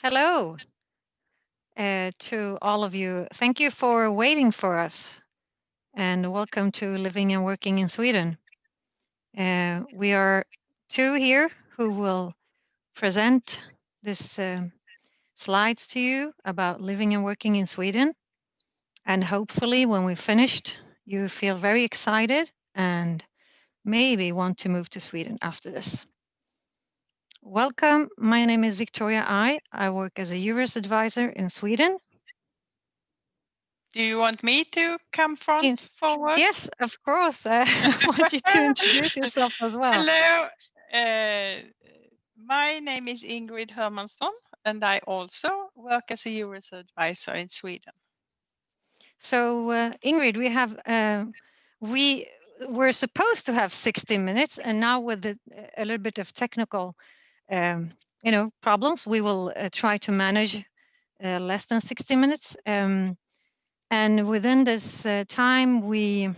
Hello to all of you. Thank you for waiting for us and welcome to Living and Working in Sweden. We are two here who will present this slides to you about living and working in Sweden. And hopefully when we've finished, you feel very excited and maybe want to move to Sweden after this. Welcome. My name is Viktoria. I work as a EURES advisor in Sweden. Do you want me to come forward? Yes, of course. I want you to introduce yourself as well. Hello, my name is Ingrid Hermansson, and I also work as a EURES advisor in Sweden. So, Ingrid, we were supposed to have 60 minutes, and now with a little bit of technical, problems, we will try to manage less than 60 minutes. And within this time, we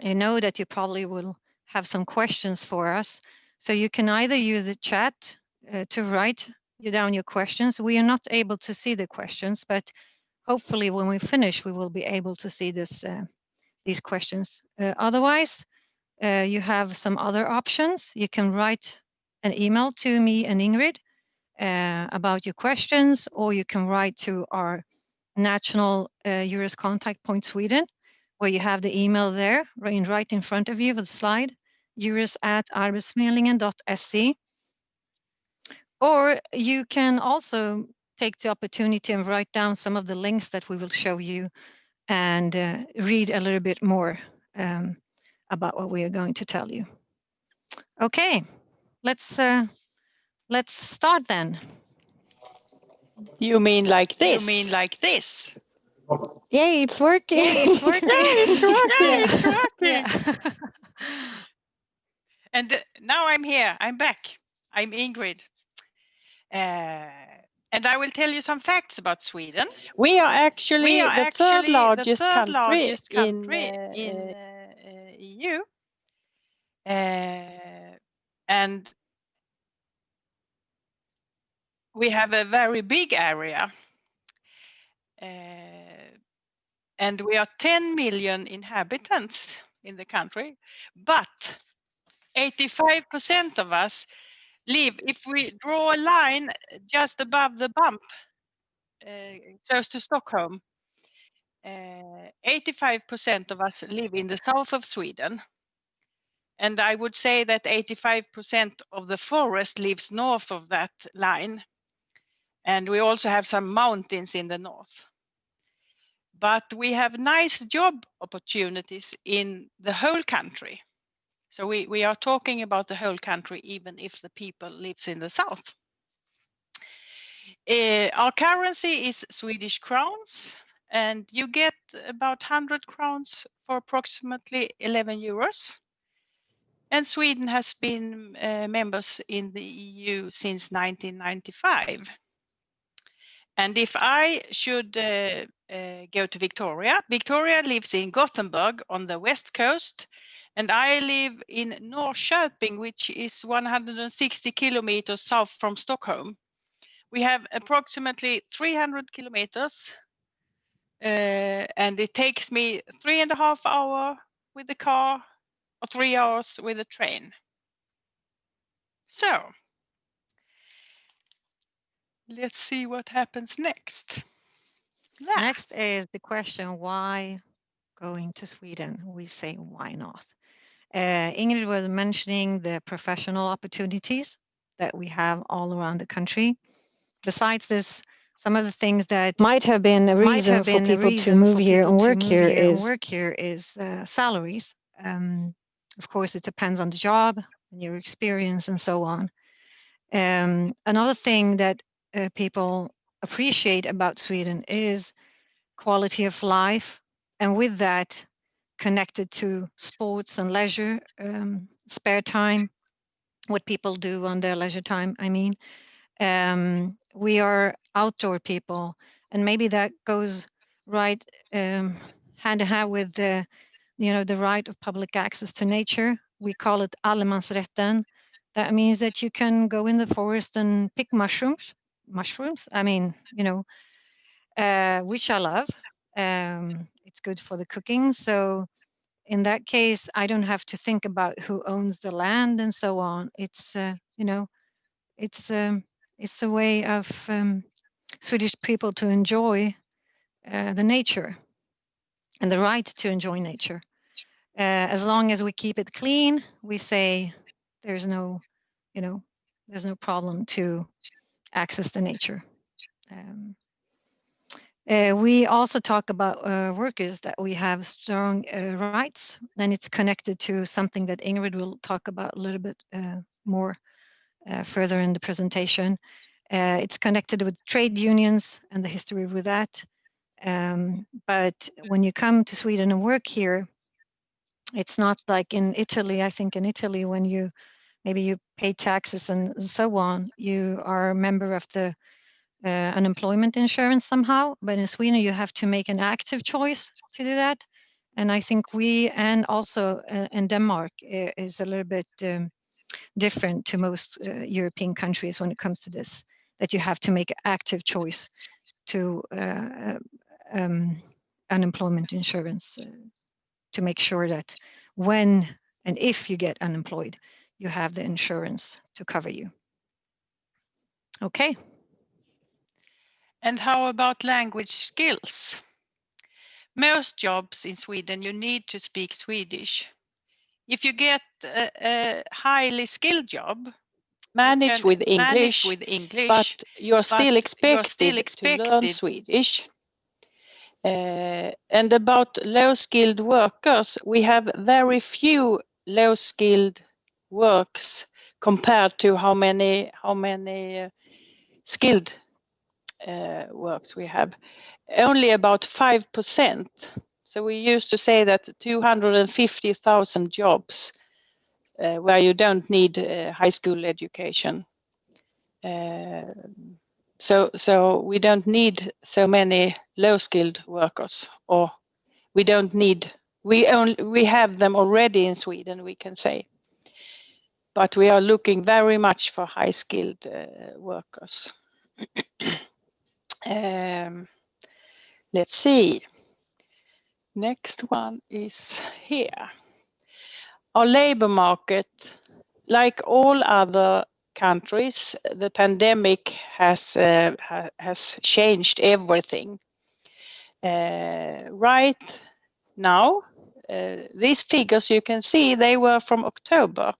know that you probably will have some questions for us. So you can either use the chat to write down your questions. We are not able to see the questions, but hopefully when we finish, we will be able to see these questions. Otherwise, you have some other options. You can write an email to me and Ingrid about your questions, or you can write to our national EURES contact point Sweden, where you have the email there right in front of you with the slide, eures@arbetsförmedlingen.se. Or you can also take the opportunity and write down some of the links that we will show you and read a little bit more about what we are going to tell you. Okay, let's start then. You mean like this? You mean like this? Yay, it's working. Yay, it's working. It's working. Yay, it's working. Yeah. And now I'm here. I'm back. I'm Ingrid. And I will tell you some facts about Sweden. We are actually the third largest country in EU. And we have a very big area. And we are 10 million inhabitants in the country, but 85% of us live, if we draw a line just above the bump, close to Stockholm, 85% of us live in the south of Sweden. And I would say that 85% of the forest lives north of that line. And we also have some mountains in the north. But we have nice job opportunities in the whole country. So we are talking about the whole country, even if the people lives in the south. Our currency is Swedish crowns, and you get about 100 crowns for approximately 11 euros. And Sweden has been members in the EU since 1995. And if I should go to Viktoria, Viktoria lives in Gothenburg on the west coast, and I live in Norrköping, which is 160 kilometers south from Stockholm. We have approximately 300 kilometers, and it takes me 3.5 hours with the car or 3 hours with the train. So, let's see what happens next. Next is the question, why going to Sweden? We say, why not? Ingrid was mentioning the professional opportunities that we have all around the country. Besides this, some of the things that might have been a reason for people to move here and work here is salaries. Of course, it depends on the job and your experience and so on. Another thing that people appreciate about Sweden is quality of life, and with that, connected to sports and leisure, spare time, what people do on their leisure time. I mean, we are outdoor people, and maybe that goes right hand in hand with the right of public access to nature. We call it allemansrätten. That means that you can go in the forest and pick mushrooms mushrooms. I mean, which I love. It's good for the cooking. So in that case, I don't have to think about who owns the land and so on. It's it's a way of Swedish people to enjoy the nature and the right to enjoy nature. As long as we keep it clean, we say there's no, there's no problem to access the nature. We also talk about workers that we have strong rights, and it's connected to something that Ingrid will talk about a little bit more further in the presentation. It's connected with trade unions and the history with that. But when you come to Sweden and work here, it's not like in Italy. I think in Italy, when you pay taxes and so on, you are a member of the unemployment insurance somehow. But in Sweden, you have to make an active choice to do that. And I think we, and also in Denmark, is a little bit different to most European countries when it comes to this, that you have to make an active choice to unemployment insurance to make sure that when and if you get unemployed, you have the insurance to cover you. Okay. And how about language skills? Most jobs in Sweden, you need to speak Swedish. If you get a highly skilled job, manage with English, but you're still expected to learn Swedish. And about low-skilled workers, we have very few low-skilled works compared to how many skilled works we have. Only about 5%. So we used to say that 250,000 jobs where you don't need high school education. So we don't need so many low-skilled workers, or we don't need. We have them already in Sweden, we can say, but we are looking very much for high-skilled workers. Let's see. Next one is here. Our labor market, like all other countries, the pandemic has changed everything. Right now, these figures you can see, they were from October,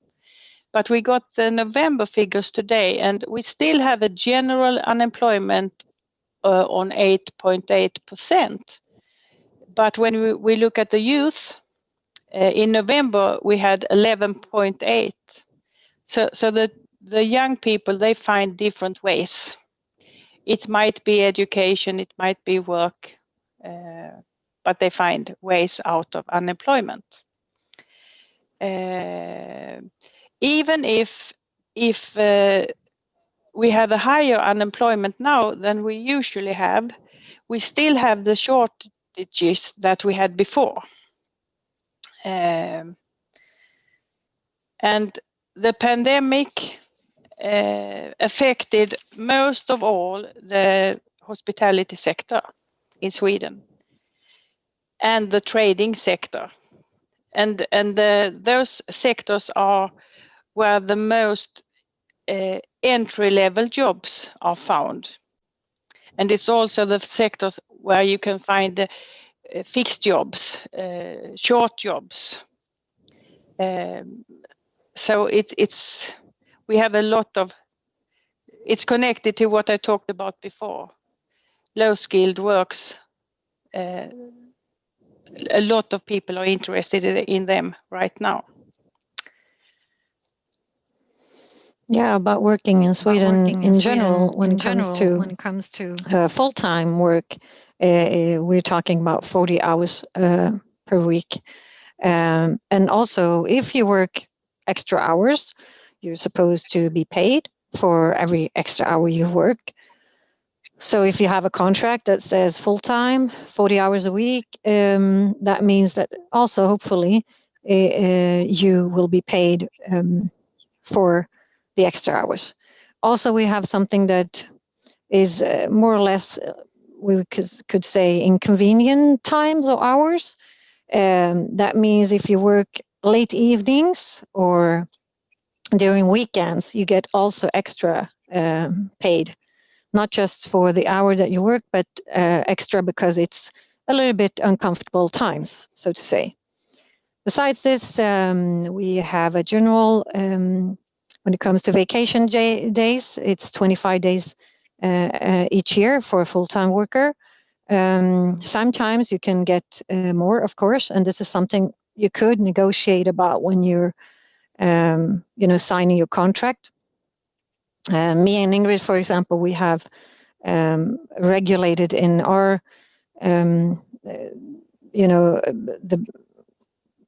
but we got the November figures today, and we still have a general unemployment on 8.8%. But when we look at the youth, in November we had 11.8. So the young people, they find different ways. It might be education, it might be work, but they find ways out of unemployment. Even if we have a higher unemployment now than we usually have, we still have the shortages that we had before. And the pandemic affected most of all the hospitality sector in Sweden and the trading sector. And those sectors are where the most entry-level jobs are found. And it's also the sectors where you can find fixed jobs, short jobs. So we have a lot of, it's connected to what I talked about before. Low-skilled works, a lot of people are interested in them right now. Yeah, about working in Sweden in general, when it comes to full-time work, we're talking about 40 hours per week. And also, if you work extra hours, you're supposed to be paid for every extra hour you work. So if you have a contract that says full-time, 40 hours a week, that means that also, hopefully, you will be paid for the extra hours. Also, we have something that is more or less, we could say, inconvenient times or hours. That means if you work late evenings or during weekends, you get also extra paid, not just for the hour that you work, but extra because it's a little bit uncomfortable times, so to say. Besides this, we have a general, when it comes to vacation days, it's 25 days each year for a full-time worker. Sometimes you can get more, of course, and this is something you could negotiate about when you're, signing your contract. Me and Ingrid, for example, we have regulated in our, the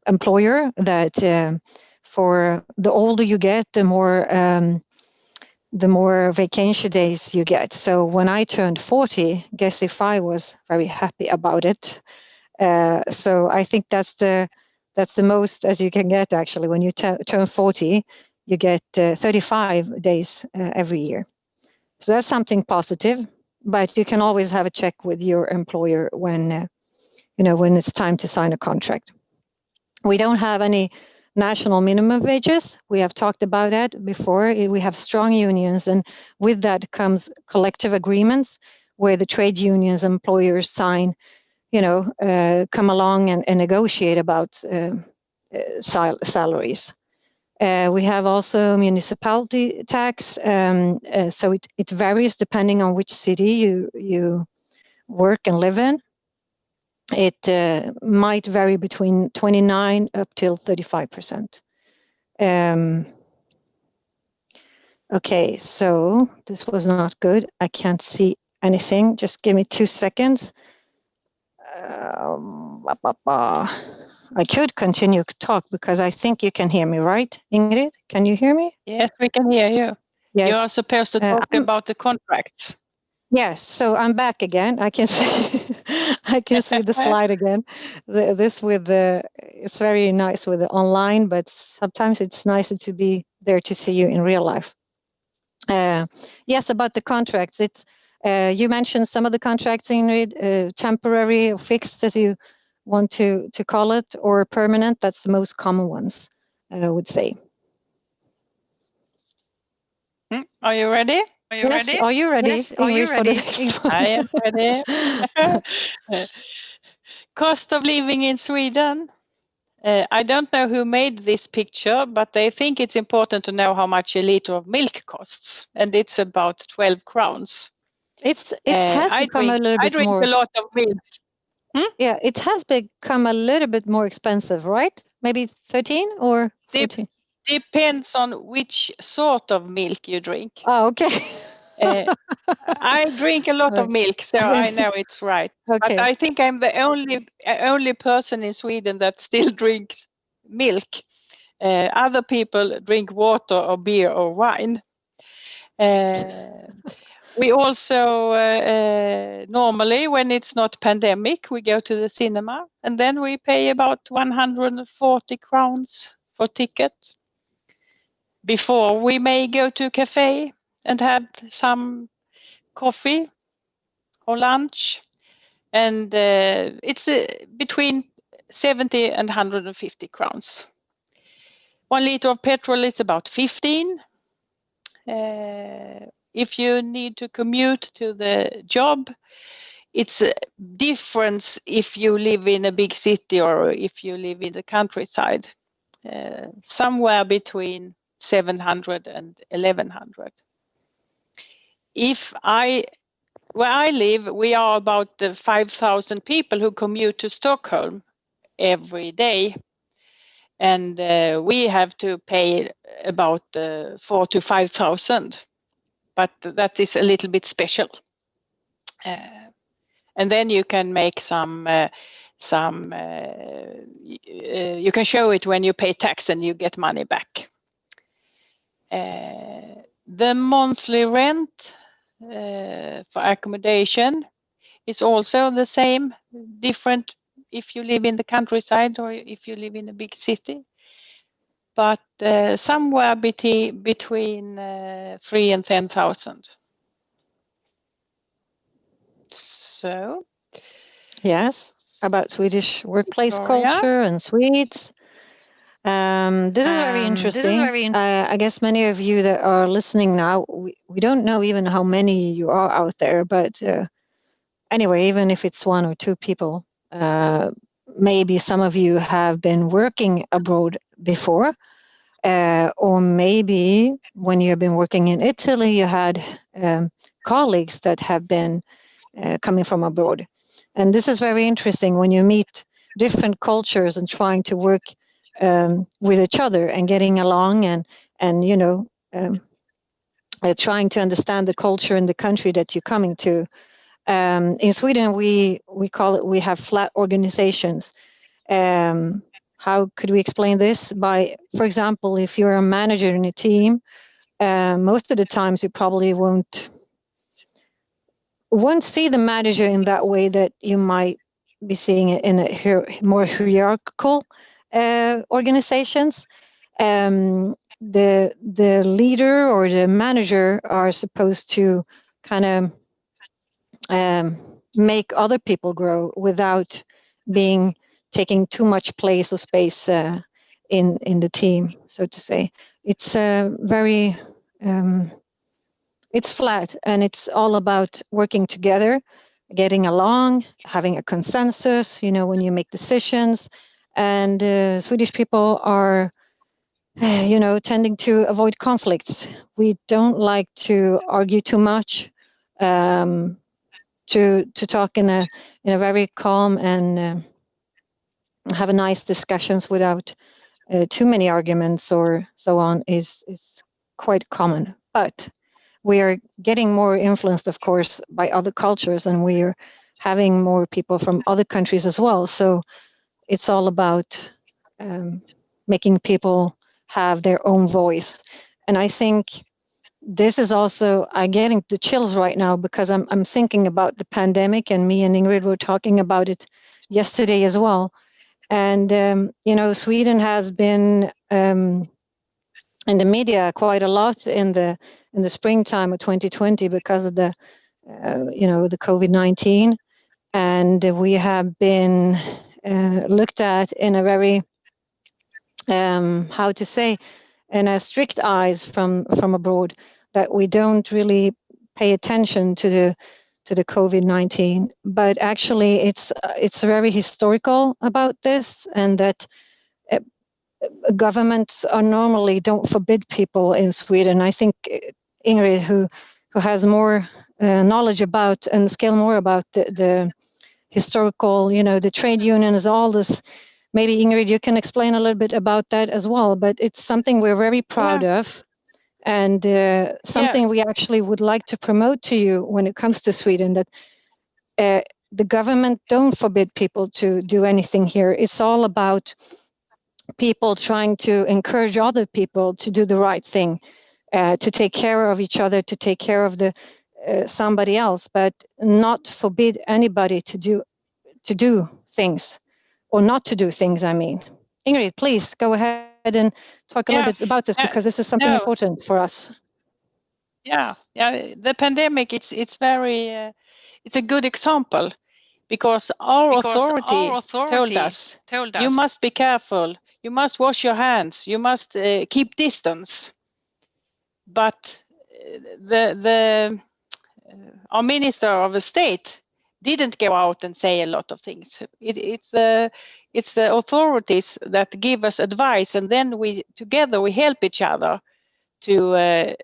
employer that for the older you get, the more vacation days you get. So when I turned 40, guess if I was very happy about it. So I think that's the most as you can get, actually. When you turn 40, you get 35 days every year. So that's something positive, but you can always have a check with your employer when it's time to sign a contract. We don't have any national minimum wages. We have talked about that before. We have strong unions, and with that comes collective agreements where the trade unions and employers sign, come along and negotiate about salaries. We have also municipality tax, so it varies depending on which city you work and live in. It might vary between 29 up till 35%. Okay, so this was not good. I can't see anything. Just give me 2 seconds. I could continue to talk because I think you can hear me, right, Ingrid? Can you hear me? Yes, we can hear you. Yes. You are supposed to talk about the contracts. Yes, so I'm back again. I can see I can see the slide again. It's very nice with the online, but sometimes it's nicer to be there to see you in real life. Yes, about the contracts. It's you mentioned some of the contracts, Ingrid, temporary or fixed, as you want to call it, or permanent. That's the most common ones, I would say. Are you ready? Yes, are you ready, Ingrid, for the next one? I am ready. Cost of living in Sweden. I don't know who made this picture, but they think it's important to know how much a liter of milk costs, and it's about 12 crowns. It has become a little bit more. I drink a lot of milk. Yeah, it has become a little bit more expensive, right? Maybe 13 or 14? Depends on which sort of milk you drink. Oh, okay. I drink a lot of milk, so I know it's right. Okay. But I think I'm the only person in Sweden that still drinks milk. Other people drink water or beer or wine. We also normally, when it's not pandemic, we go to the cinema, and then we pay about 140 crowns for ticket. Before we may go to a cafe and have some coffee or lunch, and it's between 70 and 150 crowns. 1 liter of petrol is about 15. If you need to commute to the job, it's a difference if you live in a big city or if you live in the countryside. Somewhere between 700 and 1100. Where I live, we are about 5,000 people who commute to Stockholm every day. And we have to pay about 4,000 to 5,000. But that is a little bit special. And then you can make you can show it when you pay tax and you get money back. The monthly rent for accommodation is also the same, different if you live in the countryside or if you live in a big city. But somewhere between 3,000 and 10,000. So, yes, about Swedish workplace Viktoria? culture and Swedes. This is very interesting. I guess many of you that are listening now, we don't know even how many you are out there, but anyway, even if it's one or two people, maybe some of you have been working abroad before, or maybe when you have been working in Italy, you had colleagues that have been coming from abroad. And this is very interesting when you meet different cultures and trying to work with each other and getting along and you know, trying to understand the culture in the country that you're coming to. In Sweden, we call it, we have flat organizations. How could we explain this? By, for example, if you're a manager in a team, most of the times you probably won't see the manager in that way that you might be seeing it in a more hierarchical organizations. The leader or the manager are supposed to kind of make other people grow without being taking too much place or space in the team, so to say. It's very it's flat, and it's all about working together, getting along, having a consensus, you know, when you make decisions. And Swedish people are, you know, tending to avoid conflicts. We don't like to argue too much, to talk in a very calm and have a nice discussions without too many arguments or so on is quite common. But we are getting more influenced, of course, by other cultures, and we are having more people from other countries as well. So it's all about making people have their own voice. And I think this is also, I'm getting the chills right now because I'm thinking about the pandemic, and me and Ingrid were talking about it yesterday as well. And you know, Sweden has been in the media quite a lot in the springtime of 2020 because of the you know, the COVID-19, and we have been looked at in a very how to say, in a strict eyes from abroad, that we don't really pay attention to the COVID-19, but actually it's very historical about this, and that governments are normally don't forbid people in Sweden. I think Ingrid, who has more knowledge about and skill more about the historical, you know, the trade unions, all this. Maybe Ingrid, you can explain a little bit about that as well. But it's something we're very proud of, and something we actually would like to promote to you when it comes to Sweden. That the government don't forbid people to do anything here. It's all about people trying to encourage other people to do the right thing, to take care of each other, to take care of the somebody else, but not forbid anybody to do things, or not to do things, I mean. Ingrid, please go ahead and talk a little bit about this, because this is something important for us. Yeah, the pandemic, it's very it's a good example, because our authority told us you must be careful, you must wash your hands, you must keep distance. But our minister of the state didn't go out and say a lot of things. It's the authorities that give us advice, and then we together help each other to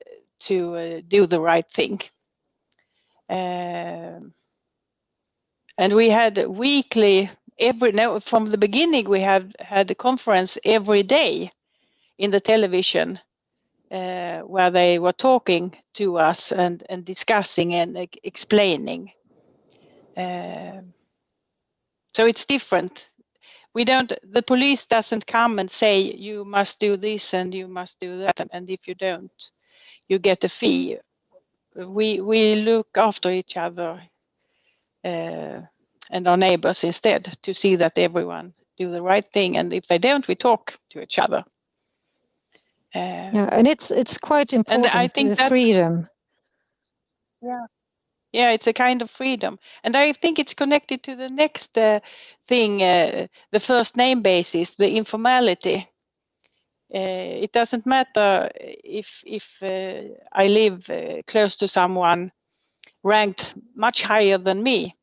do the right thing. And we had weekly, from the beginning we had a conference every day in the television, where they were talking to us and discussing and explaining. So it's different. The police doesn't come and say you must do this and you must do that, and if you don't, you get a fee. We look after each other and our neighbors instead, to see that everyone do the right thing, and if they don't, we talk to each other. Yeah, and it's quite important. And I think that freedom. Yeah. Yeah, it's a kind of freedom. And I think it's connected to the next thing, the first name basis, the informality. It doesn't matter if I live close to someone ranked much higher than me.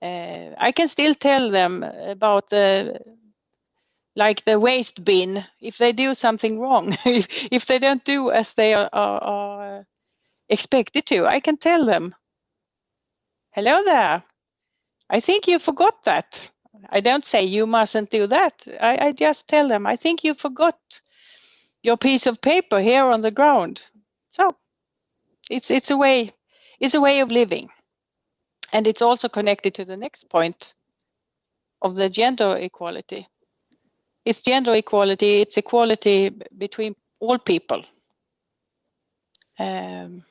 I can still tell them about like the waste bin if they do something wrong. if they don't do as they are expected to, I can tell them, hello there, I think you forgot that. I don't say you mustn't do that. I just tell them, I think you forgot your piece of paper here on the ground. So it's a way of living. And it's also connected to the next point of the gender equality. It's gender equality, it's equality between all people. And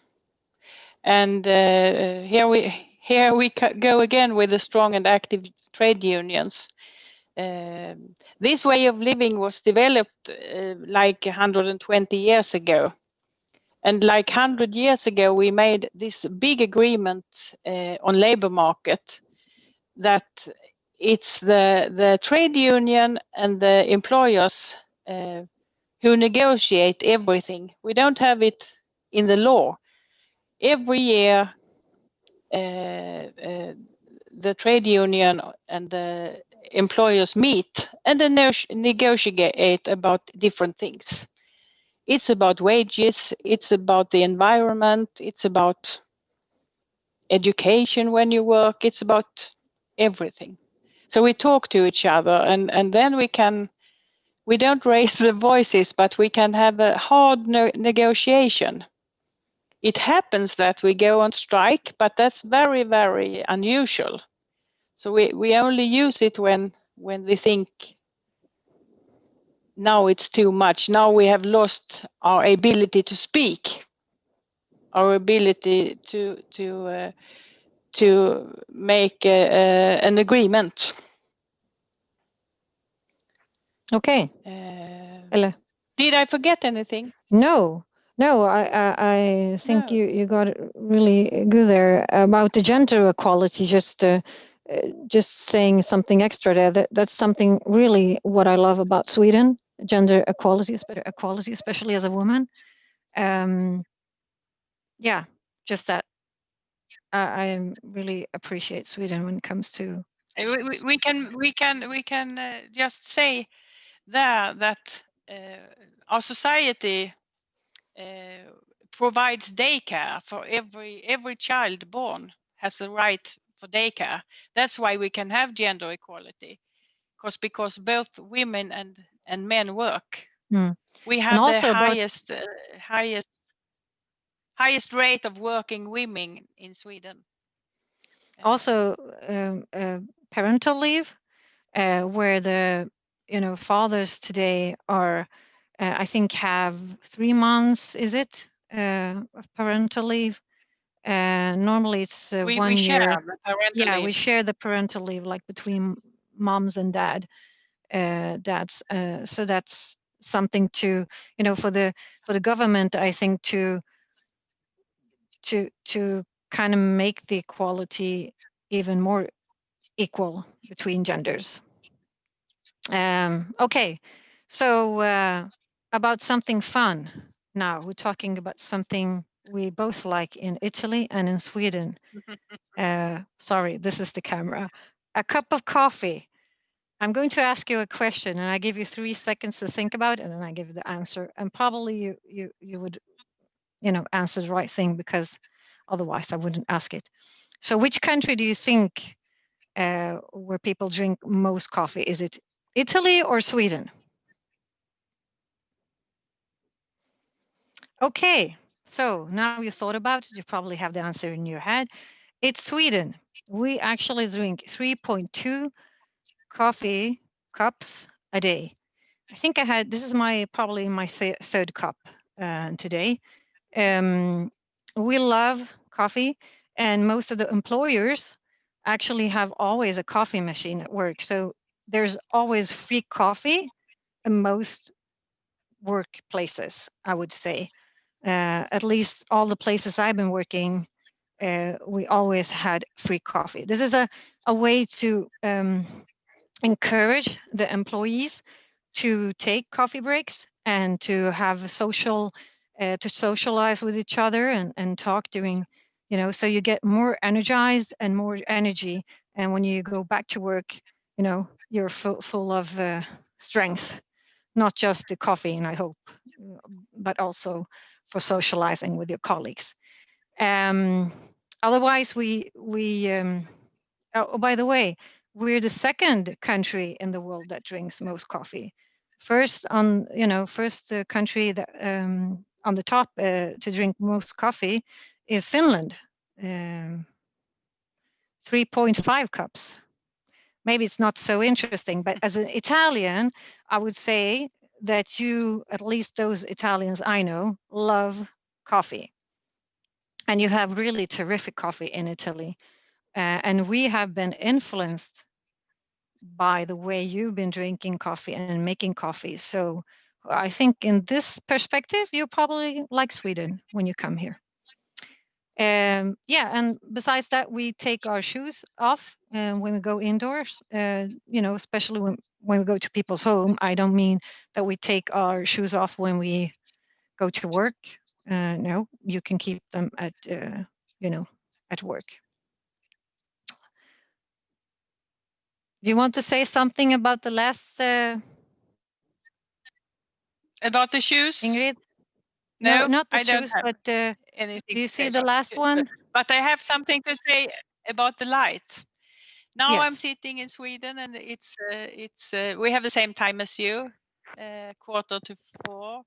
here we go again with the strong and active trade unions. This way of living was developed like 120 years ago. And like 100 years ago, we made this big agreement on labor market that it's the trade union and the employers who negotiate everything. We don't have it in the law. Every year, the trade union and the employers meet and then negotiate about different things. It's about wages, it's about the environment, it's about education when you work, it's about everything. So we talk to each other and then we don't raise the voices, but we can have a hard negotiation. It happens that we go on strike, but that's very, very unusual. So we only use it when we think now it's too much. Now we have lost our ability to speak, our ability to make an agreement. Okay. Did I forget anything? No, I think No. you got it really good there about the gender equality. Just saying something extra there. That's something really what I love about Sweden. Gender equality, especially as a woman. Yeah, just that. I really appreciate Sweden when it comes to. We can just say there that our society provides daycare for every child born has a right for daycare. That's why we can have gender equality, because both women and men work. We have the highest rate of working women in Sweden. Also, parental leave, where the fathers today are, I think, have 3 months. Is it of parental leave? Normally, it's 1 year. We share the parental leave. We share the parental leave, like between moms and dads. So that's something to for the government, I think, to kind of make the equality even more equal between genders. Okay, so about something fun. Now we're talking about something we both like in Italy and in Sweden. Sorry, this is the camera. A cup of coffee. I'm going to ask you a question, and I give you 3 seconds to think about it, and then I give you the answer. And probably you would answer the right thing, because otherwise I wouldn't ask it. So, which country do you think where people drink most coffee? Is it Italy or Sweden? Okay, so now you thought about it, you probably have the answer in your head. It's Sweden. We actually drink 3.2 coffee cups a day. I think this is probably my third cup today. We love coffee, and most of the employers actually have always a coffee machine at work. So there's always free coffee in most workplaces, I would say. At least all the places I've been working, we always had free coffee. This is a way to encourage the employees to take coffee breaks and to have to socialize with each other and talk during, so you get more energized and more energy. And when you go back to work, you're full of strength, not just the coffee, and I hope, but also for socializing with your colleagues. Otherwise, oh, by the way, we're the second country in the world that drinks most coffee. First country that on the top to drink most coffee is Finland, 3.5 cups. Maybe it's not so interesting, but as an Italian, I would say that at least those Italians I know, love coffee. And you have really terrific coffee in Italy. And we have been influenced by the way you've been drinking coffee and making coffee. So I think in this perspective, you probably like Sweden when you come here. Yeah, and besides that, we take our shoes off when we go indoors, especially when we go to people's home. I don't mean that we take our shoes off when we go to work. No, you can keep them at work. Do you want to say something about the last about the shoes? Ingrid? No, not the I don't shoes, have but anything. do you see the last one? But I have something to say about the light. Now Yes. I'm sitting in Sweden, and we have the same time as you, 3:45,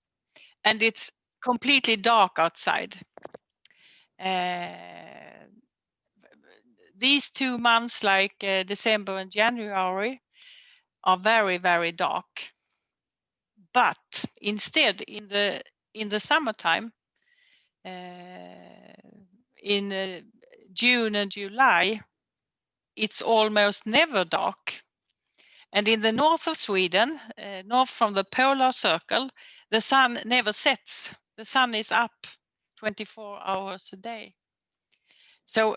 and it's completely dark outside. These 2 months, like December and January, are very, very dark. But instead, in the summertime, in June and July, it's almost never dark. And in the north of Sweden, north from the polar circle, the sun never sets. The sun is up 24 hours a day. So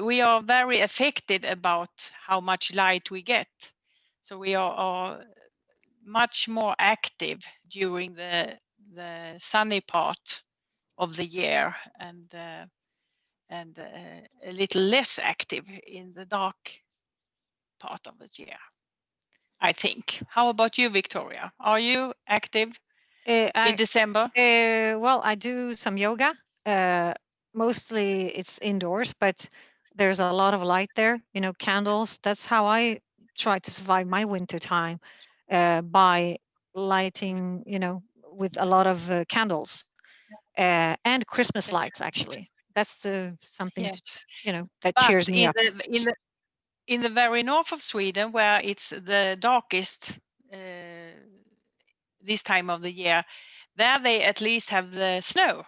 we are very affected about how much light we get. So we are much more active during the sunny part of the year, and a little less active in the dark part of the year, I think. How about you, Viktoria? Are you active in December? Well, I do some yoga. Mostly it's indoors, but there's a lot of light there, candles. That's how I try to survive my winter time, by lighting, with a lot of candles and Christmas lights, actually. That's something, Yes. that But cheers me up. In the very north of Sweden, where it's the darkest this time of the year, there they at least have the snow,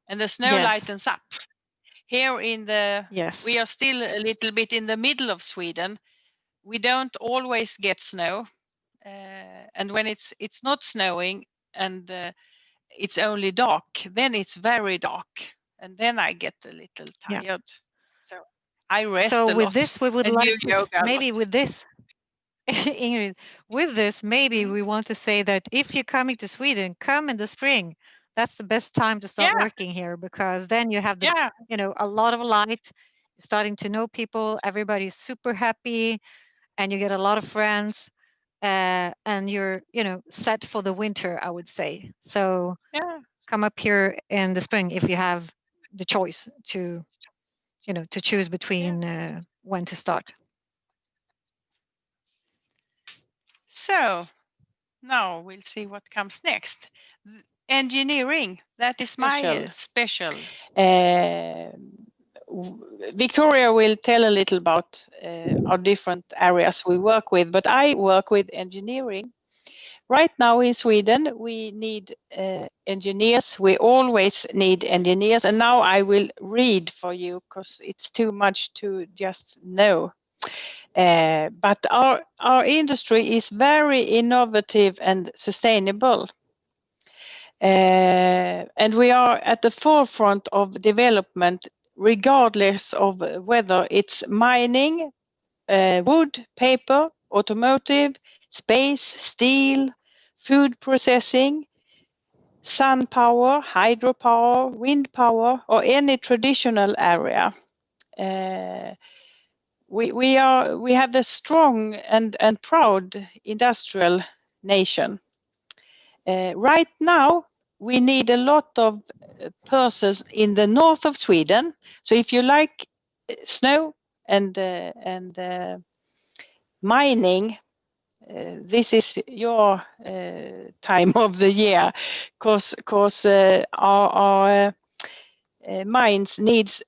and the snow lightens up. Here we are still a little bit in the middle of Sweden. We don't always get snow, and when it's not snowing and it's only dark, then it's very dark, and then I get a little tired. So I rest a lot. So with this, we would like maybe with this, Ingrid, with this, maybe we want to say that if you're coming to Sweden, come in the spring. That's the best time to start working here, because then you have a lot of light. You're starting to know people. Everybody's super happy, and you get a lot of friends, and you're set for the winter, I would say. So come up here in the spring if you have the choice to to choose between when to start. So now we'll see what comes next. Engineering, that is my special. Viktoria will tell a little about our different areas we work with, but I work with engineering. Right now in Sweden, we need engineers. We always need engineers. And now I will read for you because it's too much to just know. But our industry is very innovative and sustainable. And we are at the forefront of development regardless of whether it's mining, wood, paper, automotive, space, steel, food processing, sun power, hydropower, wind power, or any traditional area. We have a strong and proud industrial nation. Right now, we need a lot of persons in the north of Sweden. So if you like snow and mining, this is your time of the year, because our mines needs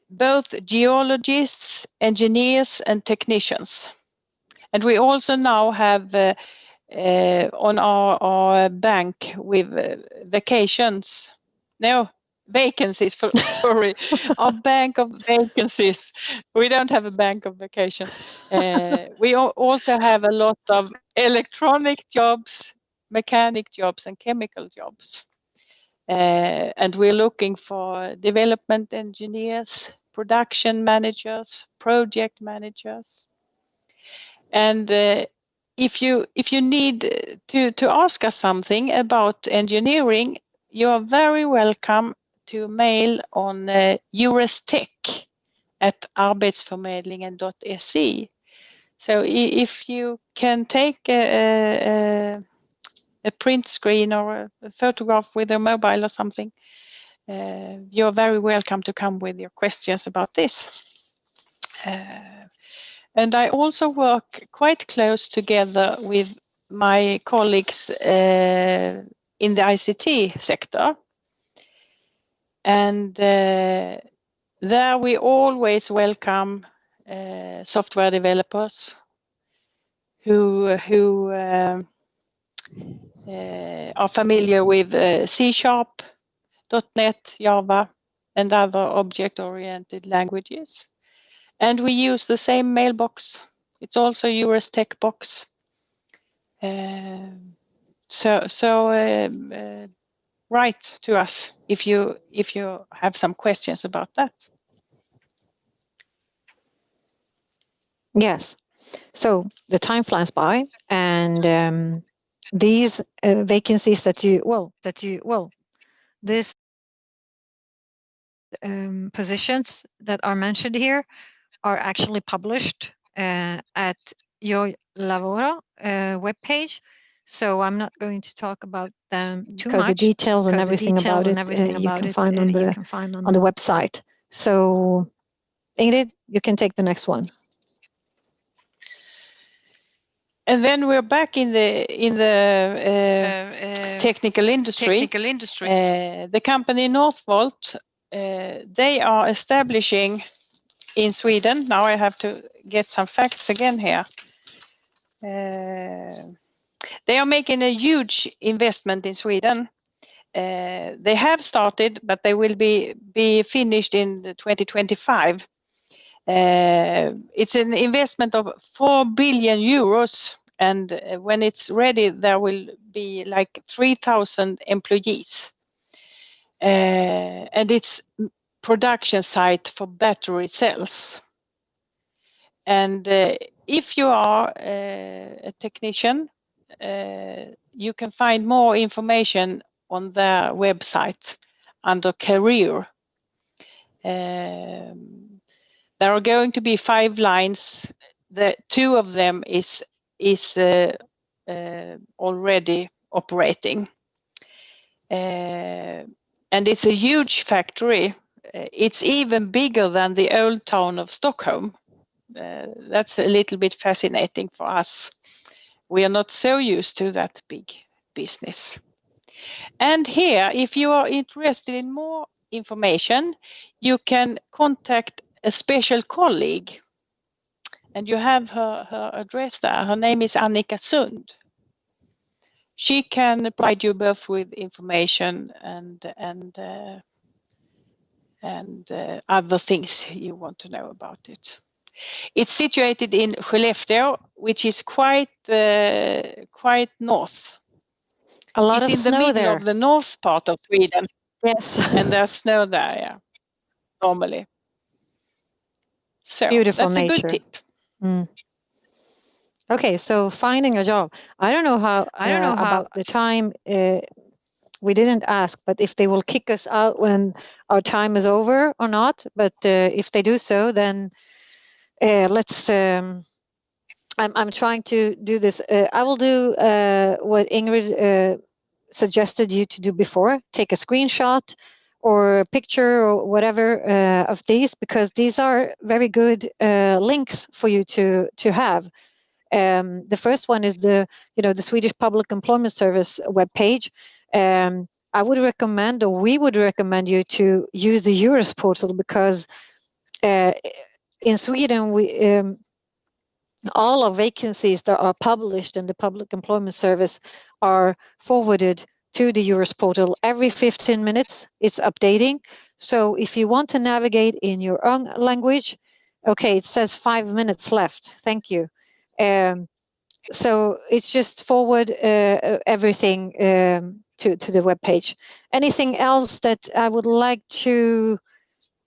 both geologists, engineers, and technicians. And we also now have on our bank with vacancies. Sorry, our bank of vacancies. We don't have a bank of vacation. We also have a lot of electronic jobs, mechanic jobs, and chemical jobs. And we're looking for development engineers, production managers, project managers. And if you need to ask us something about engineering, you are very welcome to mail on euresTech@arbetsförmedlingen.se. So if you can take a print screen or a photograph with a mobile or something, you're very welcome to come with your questions about this. And I also work quite close together with my colleagues in the ICT sector. And there we always welcome software developers who are familiar with C#, .NET, Java, and other object-oriented languages. And we use the same mailbox. It's also EURES Tech box. Write to us if you have some questions about that. Yes. So the time flies by, and these vacancies these positions that are mentioned here are actually published at IOLAVORO webpage. So I'm not going to talk about them too much. The details and everything about it you can find on the website. So Ingrid, you can take the next one. And then we're back in the technical industry. The company Northvolt, they are establishing in Sweden. Now I have to get some facts again here. They are making a huge investment in Sweden. They have started, but they will be finished in 2025. It's an investment of 4 billion euros, and when it's ready, there will be like 3,000 employees. And it's production site for battery cells. And if you are a technician, you can find more information on their website under career. There are going to be 5 lines. Two of them is already operating. And it's a huge factory. It's even bigger than the old town of Stockholm. That's a little bit fascinating for us. We are not so used to that big business. And here, if you are interested in more information, you can contact a special colleague. And you have her address there. Her name is Annika Sund. She can provide you both with information and other things you want to know about it. It's situated in Skellefteå, which is quite north. A lot it's of in the snow middle there. of the north part of Sweden. Yes. And there's snow there, yeah. normally. So Beautiful that's nature. a good tip. Mm. Okay, so finding a job. I don't know how about the time. We didn't ask, but if they will kick us out when our time is over or not. But if they do so, then let's. I'm trying to do this. I will do what Ingrid suggested you to do before. Take a screenshot or a picture or whatever of these, because these are very good links for you to have. The first one is the Swedish Public Employment Service webpage. I would recommend, or we would recommend you to use the EURES portal, because in Sweden all of vacancies that are published in the Public Employment Service are forwarded to the EURES portal. Every 15 minutes, it's updating. So if you want to navigate in your own language, okay, it says 5 minutes left. Thank you. So it's just forward everything to the web page. Anything else that I would like to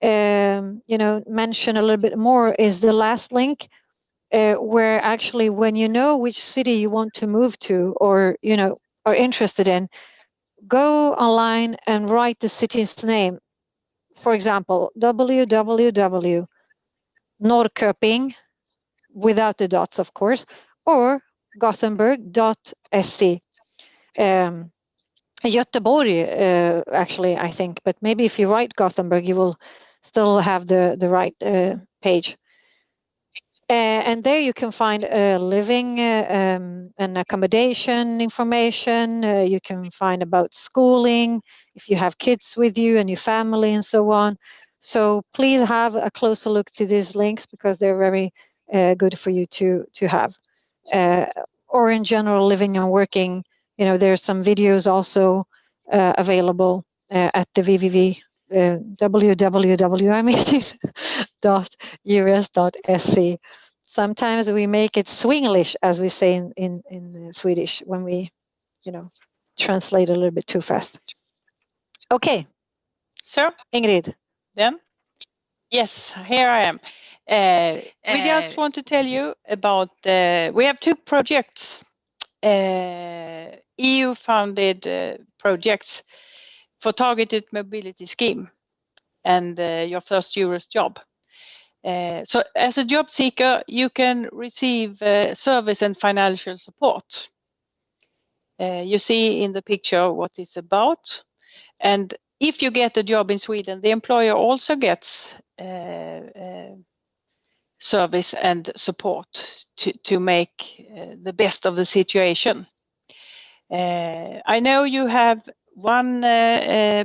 mention a little bit more is the last link, where actually when you know which city you want to move to, or are interested in, go online and write the city's name. For example, www.Norrköping, without the dots, of course, or Gothenburg.se. Göteborg, actually, I think, but maybe if you write Gothenburg, you will still have the right page. And there you can find living and accommodation information. You can find about schooling, if you have kids with you and your family and so on. So please have a closer look to these links, because they're very good for you to have. Or in general, living and working, there's some videos also available at the www.eures.se. Sometimes we make it Swinglish, as we say in Swedish, when we, translate a little bit too fast. Okay. So, Ingrid. Then? Yes, here I am. We just want to tell you about, we have 2 projects, EU-funded projects for targeted mobility scheme and your first EURES job. So as a job seeker, you can receive service and financial support. You see in the picture what it's about. And if you get a job in Sweden, the employer also gets service and support to make the best of the situation. I know you have one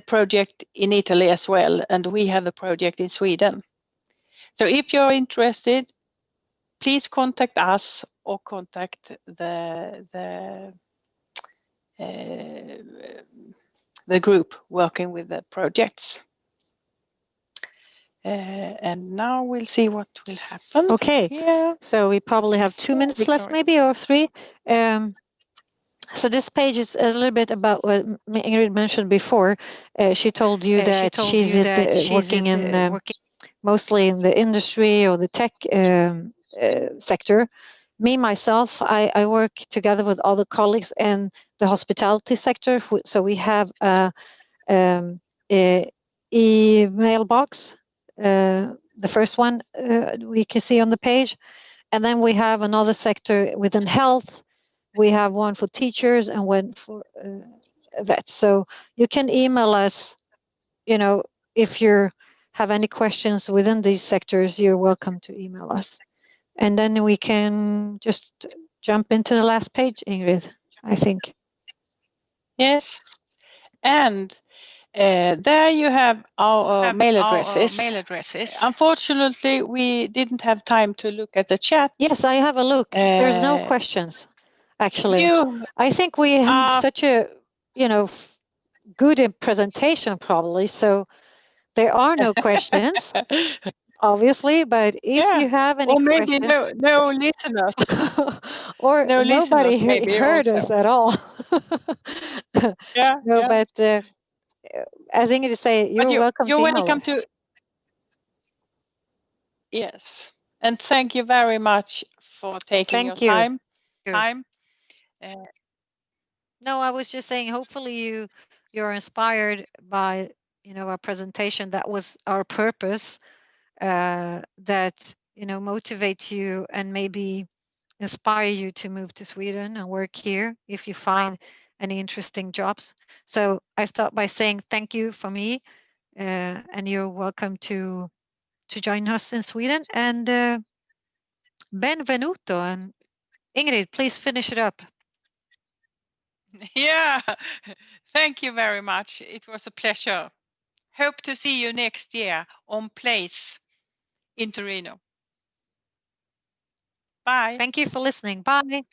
project in Italy as well, and we have a project in Sweden. So if you're interested, please contact us or contact the group working with the projects. And now we'll see what will happen. Okay, yeah. So we probably have 2 minutes Viktoria. left, maybe, or 3. So this page is a little bit about what Ingrid mentioned before. She told you that she's working in mostly in the industry or the tech sector. Me, myself, I work together with other colleagues in the hospitality sector. So we have a email box, the first one we can see on the page. And then we have another sector within health. We have one for teachers and one for vets. So you can email us, if you have any questions within these sectors, you're welcome to email us. And then we can just jump into the last page, Ingrid, I think. Yes. And there you have our mail addresses. Unfortunately, we didn't have time to look at the chat. Yes, I have a look. There's no questions, actually. I think we have such a, good presentation, probably. So there are no questions, obviously. But if you have any questions, maybe no listeners, or no nobody listeners heard also. us at all. But as Ingrid say, you're welcome to email us. Yes. And thank you very much for taking Thank your you. time. No, I was just saying, hopefully you're inspired by, our presentation. That was our purpose, that, motivates you and maybe inspire you to move to Sweden and work here if you find any interesting jobs. So I start by saying thank you for me, and you're welcome to join us in Sweden. And benvenuto. And Ingrid, please finish it up. Yeah, thank you very much. It was a pleasure. Hope to see you next year on place in Torino. Bye. Thank you for listening. Bye.